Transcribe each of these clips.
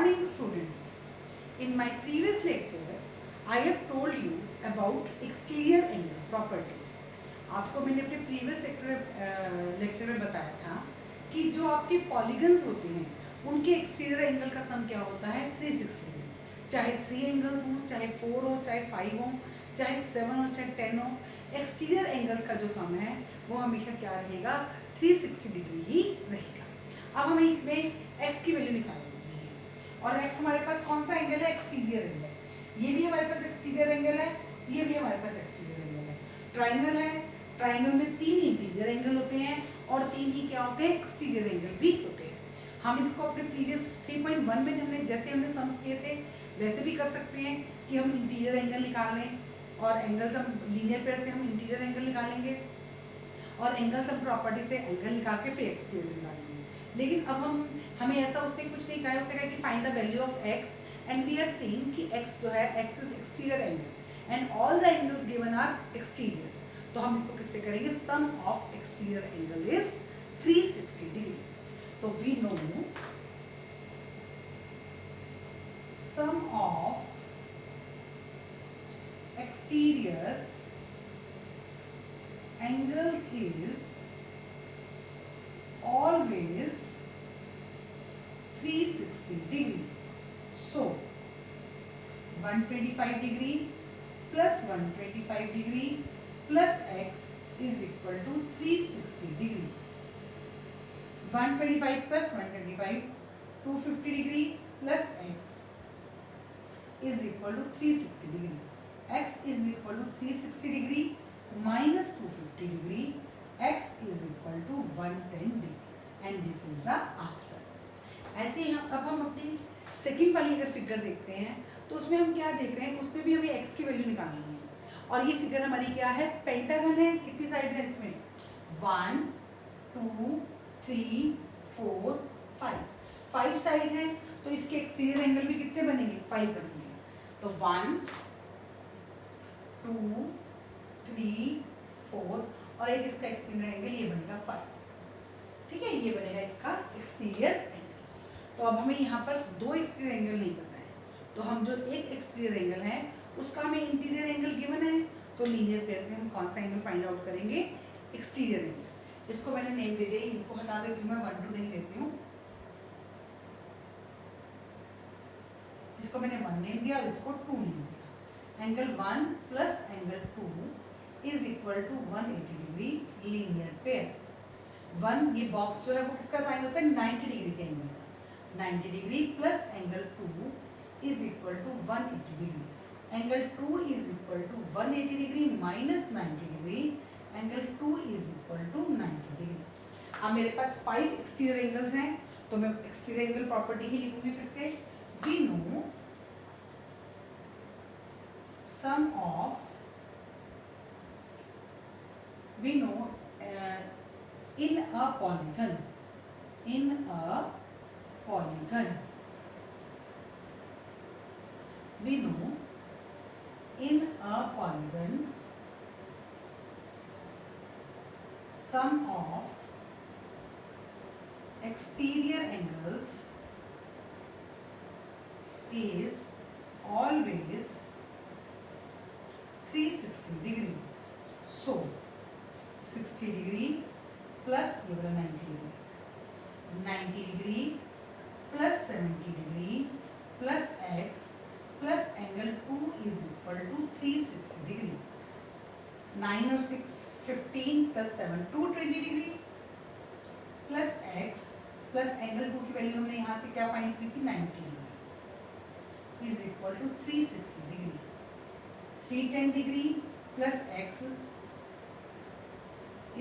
morning students. In my previous lecture, I have told you about exterior angle properties. आपको मैंने अपने previous lecture में बताया था कि जो आपके पॉलीगन्स होते हैं उनके एक्सटीरियर एंगल का सम क्या होता है 360 डिग्री। चाहे 3 एंगल्स हों, चाहे 4 हो, चाहे 5 हो, चाहे 7 हो, चाहे 10 हो, एक्सटीरियर एंगल्स का जो सम है वो हमेशा क्या रहेगा 360 डिग्री ही रहेगा। अब हमें इसमें x की वैल्यू निकालनी है और x हमारे पास कौन सा एंगल है एक्सटीरियर एंगल। ये भी हमारे पास एक्सटीरियर एंगल है, ये भी हमारे पास एक्सटीरियर एंगल है। ट्राइंगल है, ट्राइंगल में 3 इंटीरियर एंगल होते हैं और 3 ही क्या होते हैं एक्सटीरियर एंगल भी होते हैं। हम इसको अपने प्रीवियस 3.1 में हमने सम्स किए थे वैसे भी कर सकते हैं कि हम इंटीरियर एंगल निकाल लें और एंगल्स हम लीनियर पेयर से हम इंटीरियर एंगल निकालेंगे और एंगल्स हम प्रॉपर्टी से एंगल निकाल के फिर एक्सटीरियर निकालेंगे। लेकिन अब हमें ऐसा उसने कुछ नहीं कहा, उसने कहा कि find the value of x and we are saying कि x जो है x is exterior angle and all the angles given are exterior. तो हम इसको किससे करेंगे, sum of exterior angle is 360 degree. तो we know some of exterior angles is always 360 degree. So 125 degree plus 125 degree plus x is equal to 360 degree. 125 plus 125 250 degree plus x is equal to 360 degree. X is equal to 360 degree minus 250 degree, x is equal to 110 degree and this is the answer. ऐसे ही अब हम अपनी second वाली अगर figure देखते हैं तो उसमें हम क्या देख रहे हैं, उसमें भी हमें x की वैल्यू निकालनी है और ये फिगर हमारी क्या है पेंटागन है। कितनी साइड है इसमें 1 2 3 4 5 साइड है तो इसके एक्सटीरियर एंगल भी कितने बनेंगे 5 बनेंगे। तो 1 2 3 4 और एक इसका एक्सटीरियर एंगल ये बनेगा 5। ठीक है, ये बनेगा इसका एक्सटीरियर एंगल। तो अब हमें यहाँ पर 2 एक्सटीरियर एंगल नहीं पता है तो हम जो एक एक्सटीरियर एंगल है उसका हमें इंटीरियर एंगल गिवन है तो लीनियर पेयर से हम कौन सा एंगल फाइंड आउट करेंगे एक्सटीरियर एंगल। इसको मैंने नेम दे दिया, इनको हटा देती हूँ, मैं 1 2 नहीं देती हूँ, इसको मैंने 1 नेम दिया और इसको 2 नेम दिया। Angle 1 plus angle 2 is equal to 180 degree linear pair. 1 ये बॉक्स जो है वो किसका साइन होता है 90 डिग्री के एंगल का। 90 degree plus angle 2 is equal to 180 degree. Angle 2 is equal to 180 degree minus 90 degree, angle 2 is equal to 90 degree. अब मेरे पास 5 एक्सटीरियर एंगल्स हैं तो मैं एक्सटीरियर एंगल प्रॉपर्टी ही लिखूंगी फिर से। We know some of we know in a polygon we know in a polygon sum of exterior angles is always 360 degree. So 60 degree plus ये वाला 90 degree, 90 degree plus 70 degree plus x plus angle 2 is equal to 360 degree. 9 और 6 15 plus 7 220 degree plus x plus angle 2 की value हमने यहाँ से क्या find की थी 90 डिग्री इज इक्वल टू 360 डिग्री। 310 degree plus x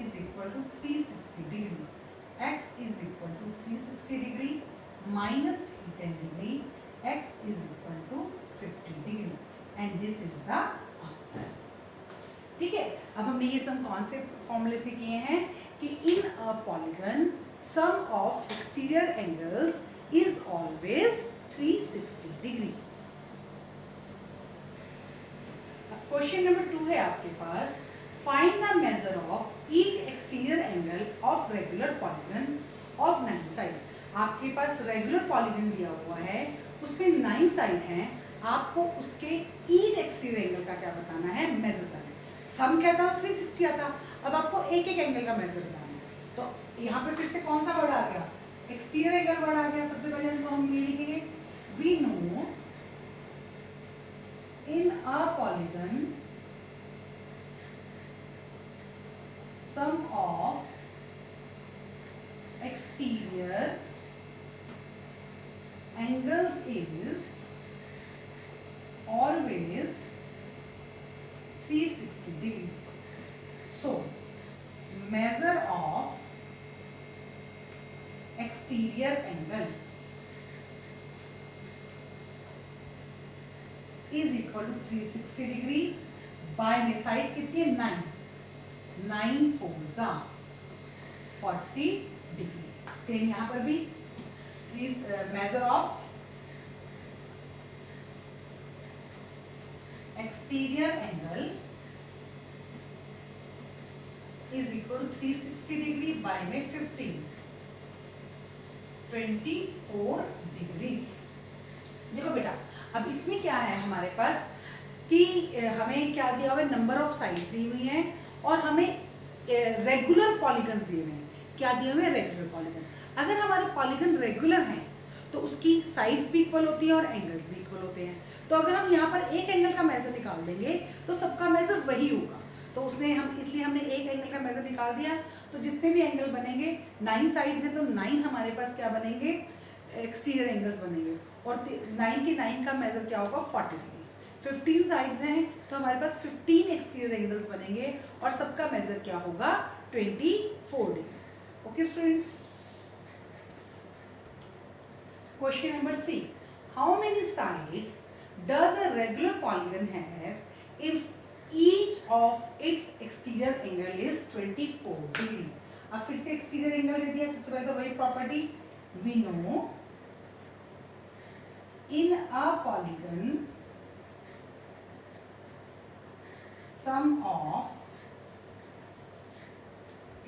is equal to 360 degree. X is equal to 360 degree minus 310 degree. X is equal to 50 degree. And this is the answer. ठीक है, अब हमने ये सम कौन से फॉर्मूले से किए हैं कि in a polygon sum of exterior angles is always 360 degree. अब क्वेश्चन नंबर 2 है आपके पास, find the measure of each exterior angle of regular polygon of 9 sides. आपके पास रेगुलर पॉलीगन दिया हुआ है उसमें 9 साइड हैं, आपको उसके ईच एक्सटीरियर एंगल का क्या बताना है, मेजर करना है। सम कहता है 360 आता, अब आपको एक एक एंगल का मेजर बताना है। तो यहाँ पे फिर से कौन सा वर्ड आ गया, एक्सटीरियर एंगल वर्ड आ गया। सबसे पहले हम ये लिखेंगे, we know in a polygon sum of exterior angles is always 360 degree. So measure of exterior angle is equal to 360 degree by में साइड कितनी है, 9, 9 4 जा 40 डिग्री। सेम यहाँ पर भी measure of exterior angle is equal to 360 degree by में 15 24 degrees. देखो बेटा, अब इसमें क्या है हमारे पास कि हमें क्या दिया हुआ है, नंबर ऑफ साइड्स दी हुई हैं और हमें रेगुलर पॉलीगन्स दिए हुए हैं। क्या दिए हुए हैं, रेगुलर पॉलीगन। अगर हमारे पॉलीगन रेगुलर हैं तो उसकी साइड्स भी इक्वल होती हैं और एंगल्स भी इक्वल होते हैं। तो अगर हम यहाँ पर एक एंगल का मेजर निकाल देंगे तो सबका मेजर वही होगा। तो उसने इसलिए हमने एक एंगल का मेजर निकाल दिया। तो जितने भी एंगल बनेंगे, 9 साइड्स हैं तो 9 हमारे पास क्या बनेंगे, एक्सटीरियर एंगल्स बनेंगे। और 9 के 9 का मेजर क्या होगा, 40 डिग्री। 15 साइड्स हैं तो हमारे पास 15 एक्सटीरियर एंगल्स बनेंगे और सबका मेजर क्या होगा, 24 degree. Okay students. Question number 3, how many sides does a regular polygon have if each of its exterior angle is 24 degree. अब फिर से एक्सटीरियर एंगल दे दिया, सबसे पहले तो वही property, we know in a polygon sum of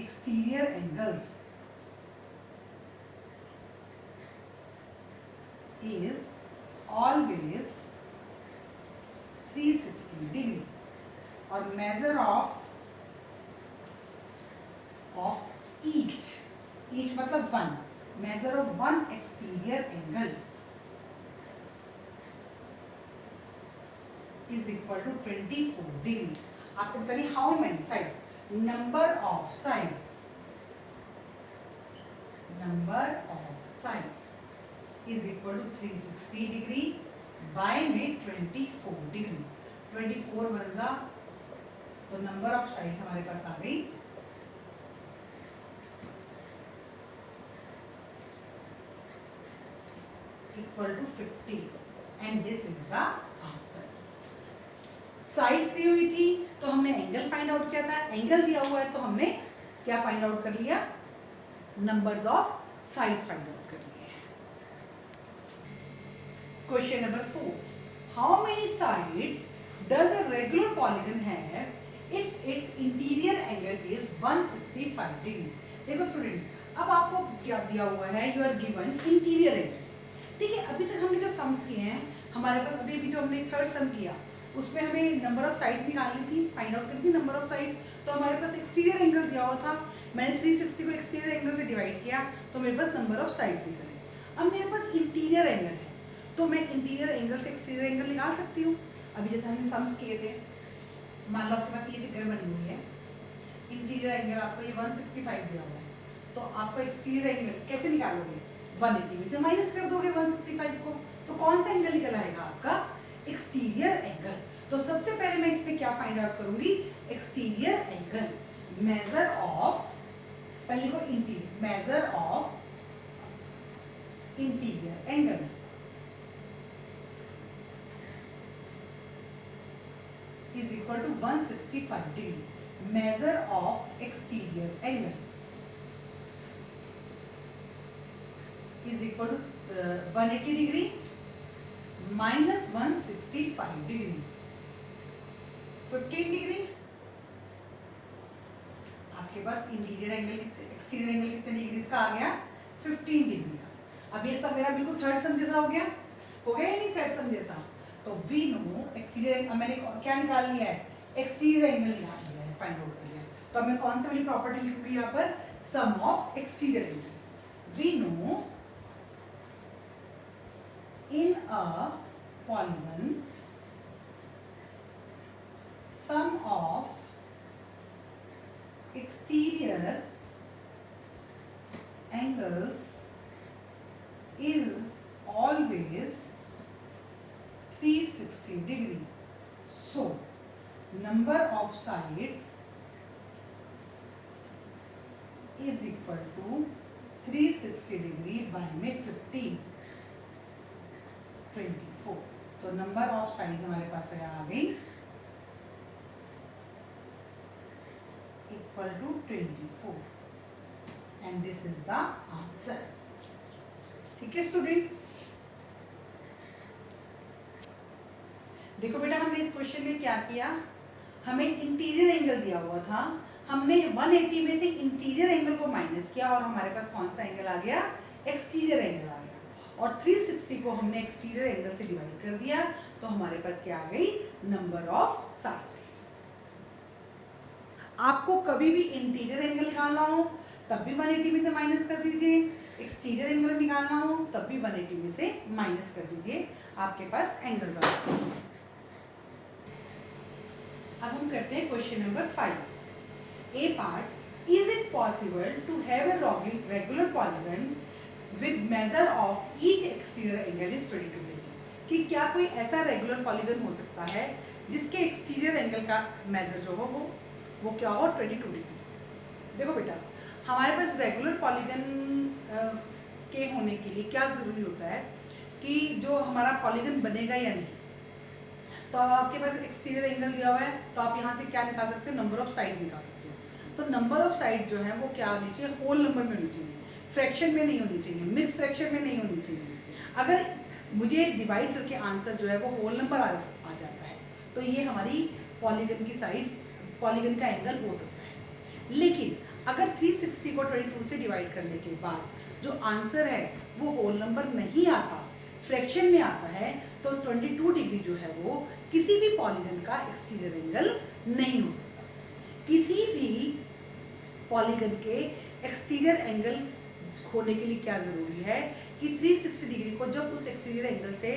exterior angles is always 360 degree और measure of each मतलब one, measure of one exterior angle is equal to 24 degree। आपको बताइए how many sides, number of sides is equal to 360 degree by में 24 degree. 24 बन तो number of sides हमारे पास आ गई equal to 50 and this is the answer. Sides दी हुई थी तो हमने एंगल फाइंड आउट किया था, एंगल दिया हुआ है तो हमने क्या फाइंड आउट कर लिया, numbers of sides find out कर लिए। Question number 4, how many sides does a regular polygon have if its interior angle is 165 degree. देखो स्टूडेंट्स, अब आपको क्या दिया हुआ है, you are given interior angle. ठीक है, अभी तक हमने जो सम्स किए हैं, हमारे पास अभी जो हमने थर्ड सम किया उसमें हमें नंबर ऑफ साइड निकालनी थी, फाइंड आउट करनी थी नंबर ऑफ साइड। तो हमारे पास एक्सटीरियर एंगल दिया हुआ था, मैंने 360 को एक्सटीरियर एंगल से डिवाइड किया तो मेरे पास नंबर ऑफ साइड निकले। अब मेरे पास इंटीरियर एंगल है तो मैं इंटीरियर एंगल से एक्सटीरियर एंगल निकाल सकती हूँ। अभी जैसे हमने सम्स किए थे, मान लो आपके पास ये फिगर बनी हुई है, इंटीरियर एंगल आपको ये 165 दिया हुआ है, तो आपको एक्सटीरियर एंगल कैसे निकालोगे, 180 में से माइनस कर दोगे 165 को, तो कौन सा एंगल निकल आएगा आपका, एक्सटीरियर एंगल। तो सबसे पहले मैं इसमें क्या फाइंड आउट करूंगी, एक्सटीरियर एंगल, मेजर ऑफ, पहले को interior, major of interior angle is equal to 165 degree, measure of exterior angle is equal to 180 degree minus 165 degree, 15 degree। आपके पास इंटीरियर एंगल, एक्सटीरियर एंगल कितने डिग्री का आ गया, 15 degree का। अब ये सब मेरा बिल्कुल थर्ड सम जैसा हो गया। हो गया या नहीं सेट सम जैसा? तो वी नो एक्सटीरियर, मैंने क्या निकाल लिया है, एक्सटीरियर एंगल निकाल लिया है, फाइंड आउट कर लिया। तो मैं कौन सा वाली प्रॉपर्टी लिखूंगी यहाँ पर, sum of exterior angle. We know in a polygon sum of exterior angles is always 360 degree. So number of sides is equal to 360 degree by में 15 24। तो नंबर ऑफ साइड हमारे पास है आ गई equal to 24 and this is the answer। ठीक है students, देखो बेटा हमने इस क्वेश्चन में क्या किया, हमें इंटीरियर एंगल दिया हुआ था, हमने 180 में से इंटीरियर एंगल को माइनस किया और हमारे पास कौन सा एंगल आ गया, एक्सटीरियर एंगल आ गया, और 360 को हमने एक्सटीरियर एंगल से डिवाइड कर दिया तो हमारे पास क्या आ गई, नंबर ऑफ साइड्स। आपको कभी भी इंटीरियर एंगल निकालना हो तब भी 180 में से माइनस कर दीजिए, एक्सटीरियर एंगल निकालना हो तब भी 180 में से माइनस कर दीजिए, आपके पास एंगल बना। अब हम करते हैं question number 5। A part, is it possible to have a regular polygon with measure of each exterior angle is 22 degree, कि क्या कोई ऐसा रेगुलर पॉलीगन हो सकता है जिसके एक्सटीरियर एंगल का मेजर जो हो वो क्या हो, 22 डिग्री। देखो बेटा हमारे पास रेगुलर पॉलीगन के होने के लिए क्या ज़रूरी होता है कि जो हमारा पॉलीगन बनेगा या नहीं, तो आपके पास एक्सटीरियर एंगल दिया हुआ है तो आप यहाँ से क्या निकाल सकते हो, नंबर ऑफ साइड निकाल सकते हो। तो नंबर ऑफ साइड जो है वो क्या होनी चाहिए, होल नंबर में होनी चाहिए, फ्रैक्शन में नहीं होनी चाहिए, मिक्स फ्रैक्शन में नहीं होनी चाहिए। अगर मुझे डिवाइड करके आंसर जो है वो होल नंबर आ जाता है तो ये हमारी पॉलीगन की साइड्स, पॉलीगन का एंगल हो सकता है। लेकिन अगर 360 को 22 से डिवाइड करने के बाद जो आंसर है वो होल नंबर नहीं आता, फ्रैक्शन में आता है, तो 22 डिग्री जो है वो किसी भी पॉलीगन का एक्सटीरियर एंगल नहीं हो सकता। किसी भी पॉलीगन के एक्सटीरियर एंगल होने के लिए क्या ज़रूरी है कि 360 डिग्री को जब उस एक्सटीरियर एंगल से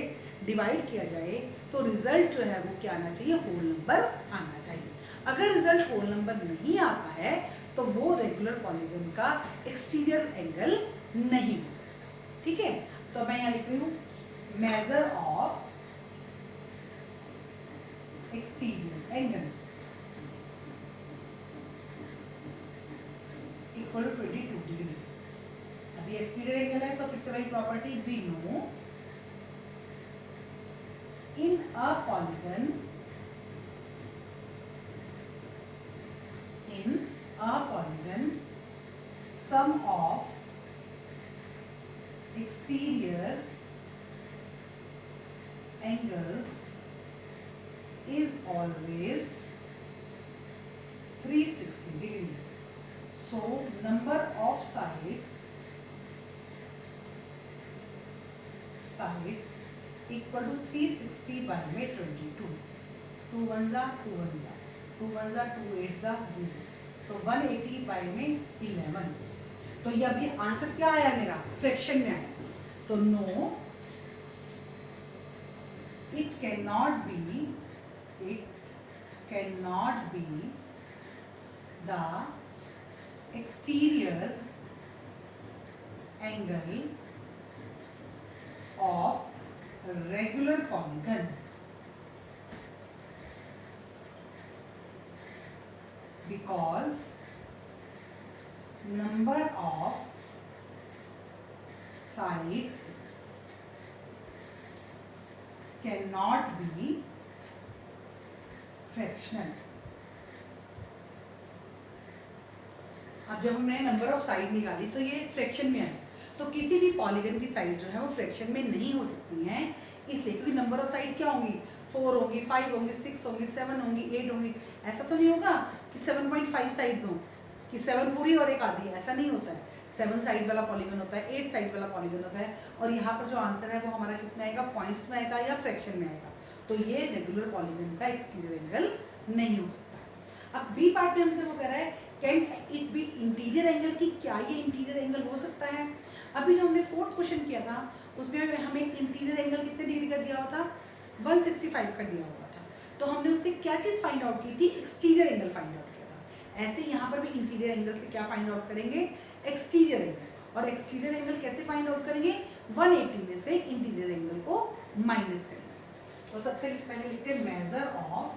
डिवाइड किया जाए तो रिजल्ट जो है वो क्या आना चाहिए, होल नंबर आना चाहिए। अगर रिजल्ट होल नंबर नहीं आता है तो वो रेगुलर पॉलीगन का एक्सटीरियर एंगल नहीं हो सकता। ठीक है, तो मैं यहाँ लिख रही हूँ measure of exterior angle equal to 22 degree. अभी एक्सटीरियर एंगल है तो फिर से वही property, we know in a polygon sum of exterior angles is always 360 degree. So number of sides equal to 360 by 22. 2 1s are 2 1s are 2 1s are 2 8s are 0. तो 180 by में 11। तो ये अभी आंसर क्या आया मेरा, फ्रैक्शन में आया। तो no it can not be the exterior angle of regular polygon because number of sides cannot be fractional। अब जब हमने नंबर ऑफ साइड निकाली तो ये फ्रैक्शन में है, तो किसी भी पॉलीगन की साइड जो है वो फ्रैक्शन में नहीं हो सकती हैं, इसलिए क्योंकि नंबर ऑफ साइड क्या होंगी, 4 होंगी, 5 होंगी, 6 होंगी, 7 होंगी, 8 होंगी। ऐसा तो नहीं होगा कि 7.5 साइड्स हों, कि 7 पूरी और एक आधी, ऐसा नहीं होता है। 7 साइड वाला पॉलीगन होता है, 8 साइड वाला पॉलीगन होता है, और यहाँ पर जो आंसर है वो हमारा किस में आएगा, पॉइंट्स में आएगा या फ्रैक्शन में आएगा। तो ये रेगुलर पॉलीगन का एक्सटीरियर एंगल नहीं हो सकता। अब बी पार्ट में हमसे वो कह रहा है can it be interior angle, की क्या ये इंटीरियर एंगल हो सकता है। अभी जो हमने फोर्थ क्वेश्चन किया था उसमें हमें इंटीरियर एंगल कितने डिग्री का दिया हुआ था, 165 का दिया हुआ था। तो हमने उससे क्या चीज़ फाइंड आउट की थी, एक्सटीरियर एंगल फाइंड आउट किया था। ऐसे यहाँ पर भी इंटीरियर एंगल से क्या फाइंड आउट करेंगे, एक्सटीरियर एंगल। और एक्सटीरियर एंगल कैसे फाइंड आउट करेंगे, 180 में से इंटीरियर एंगल को माइनस करेंगे। तो सबसे पहले लिखते हैं measure of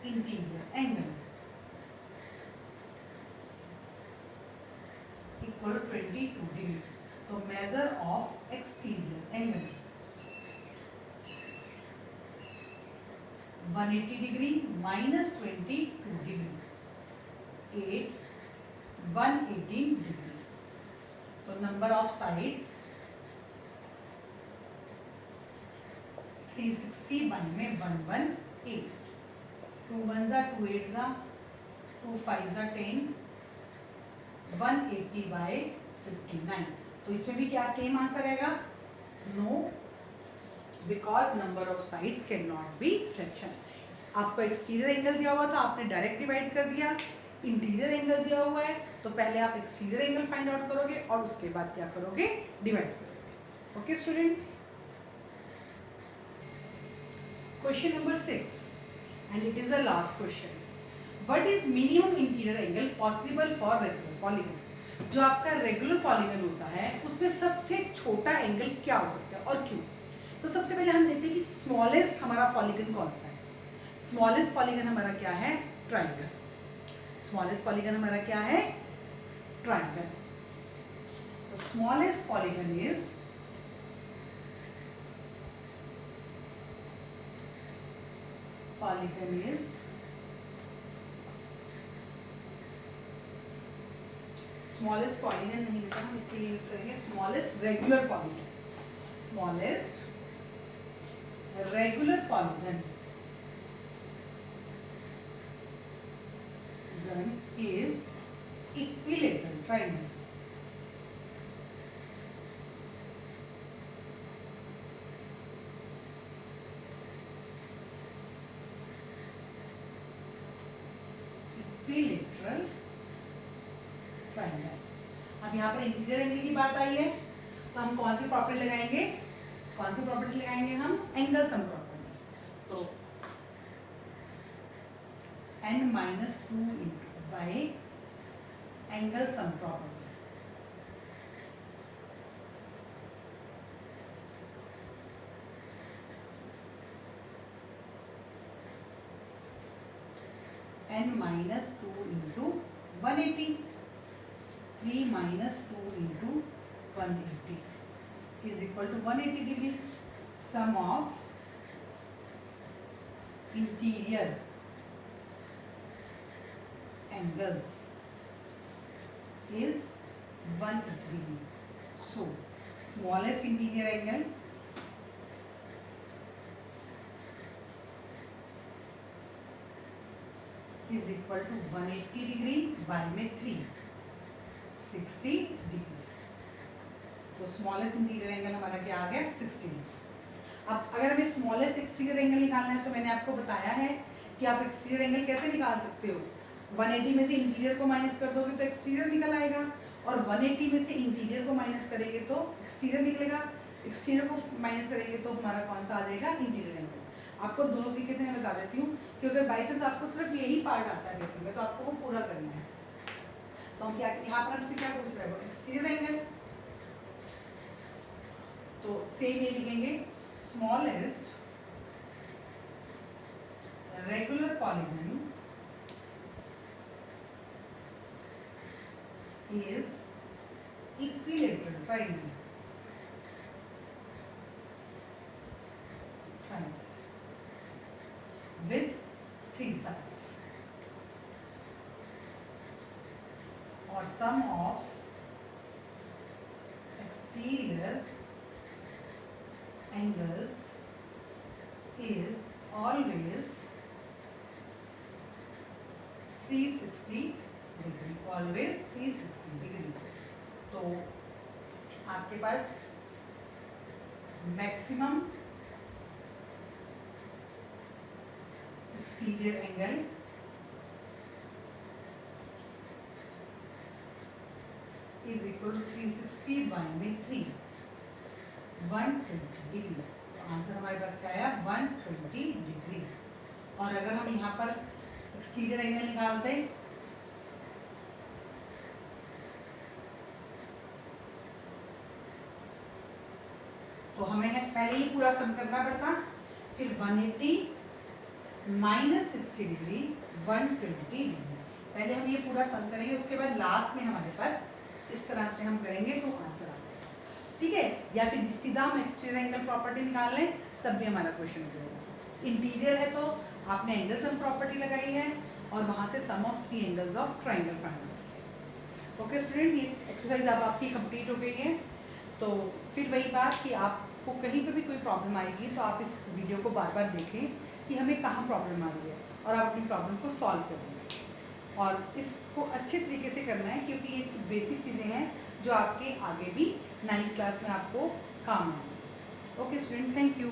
interior angle equal 22 degree. तो measure of exterior angle 180 degree minus 22 degree 118 degree. तो नंबर ऑफ साइड्स 360 बाई में 118, 2 1 जा 2 8 जा 2 5 जा 10, 180 बाई 59। तो इसमें भी क्या सेम आंसर आएगा, no, because number of sides can not be fraction. आपको एक्सटीरियर एंगल दिया हुआ था, आपने डायरेक्ट डिवाइड कर दिया। इंटीरियर एंगल दिया हुआ है तो पहले आप एक्सटीरियर एंगल फाइंड आउट करोगे और उसके बाद क्या करोगे, डिवाइड करोगे। Okay students, question number 6 and it is the last question. What is minimum interior angle possible for regular polygon. जो आपका रेगुलर पॉलीगन होता है उसमें सबसे छोटा एंगल क्या हो सकता है और क्यों। तो सबसे पहले हम देखते हैं कि स्मॉलेस्ट हमारा पॉलीगन कौन सा है। स्मॉलेस्ट पॉलीगन हमारा क्या है, ट्राइंगल। स्मॉलेस्ट पॉलीगन हमारा क्या है, ट्राइंगल। तो smallest polygon is smallest polygon नहीं लिखा हम, इसलिए यूज करेंगे smallest regular polygon. Smallest regular polygon is equilateral triangle. Equilateral triangle. अब यहाँ पर इंटीरियर एंगल की बात आई है तो हम कौन सी प्रॉपर्टी लगाएंगे, कौन सी प्रॉपर्टी लगाएंगे हम, एंगल सम प्रॉपर्टी। तो n minus 2 by angle sum property। n minus 2 into 180, 3 minus 2 into 180 is equal to 180 degree। Sum of interior angles is 180 degree. So smallest interior angle is equal to 180 degree by में 360 degree। तो smallest interior angle हमारा क्या आ गया, 60। अब अगर हमें smallest exterior angle निकालना है तो मैंने आपको बताया है कि आप एक्सटीरियर एंगल कैसे निकाल सकते हो। 180 में से इंटीरियर को माइनस कर दोगे तो एक्सटीरियर निकल आएगा, और 180 में से इंटीरियर को माइनस करेंगे तो एक्सटीरियर निकलेगा। एक्सटीरियर को माइनस करेंगे तो हमारा कौन सा आ जाएगा, इंटीरियर एंगल। आपको दोनों तरीके से मैं बता देती हूँ कि अगर बाई चांस आपको सिर्फ यही पार्ट आता है पेपर में तो आपको वो पूरा करना है। तो हम क्या, यहाँ पर हमसे क्या पूछ रहे हैं, एक्सटीरियर एंगल। तो सेम ये लिखेंगे, smallest regular polygon is equilateral triangle with 3 sides, or sum of exterior angles is always 360 degree, always 360 degree. तो आपके पास maximum exterior angle is equal to 360 by 3, 120 degree. तो आंसर हमारे पास क्या आया 120 डिग्री। और अगर हम यहाँ पर एक्सटीरियर एंगल निकालते तो हमें पहले ही पूरा सम करना पड़ता, फिर 180 माइनस 60 डिग्री 120 डिग्री। पहले हम ये पूरा सम करेंगे, उसके बाद लास्ट में हमारे पास इस तरह से हम करेंगे तो आंसर आ जाएगा। ठीक है, या फिर सीधा हम एक्सटीरियर एंगल प्रॉपर्टी निकाल लें तब भी हमारा क्वेश्चन करेगा। इंटीरियर है तो आपने एंगल सम प्रॉपर्टी लगाई है और वहाँ से sum of 3 angles of triangle find किया। ओके स्टूडेंट, ये एक्सरसाइज अब आपकी कंप्लीट हो गई है। तो फिर वही बात कि आपको कहीं पर भी कोई प्रॉब्लम आएगी तो आप इस वीडियो को बार बार देखें कि हमें कहाँ प्रॉब्लम आ रही है और आप अपनी प्रॉब्लम को सॉल्व करेंगे। और इसको अच्छे तरीके से करना है क्योंकि ये बेसिक चीज़ें हैं जो आपके आगे भी 9th क्लास में आपको काम आएंगी। Okay student, thank you.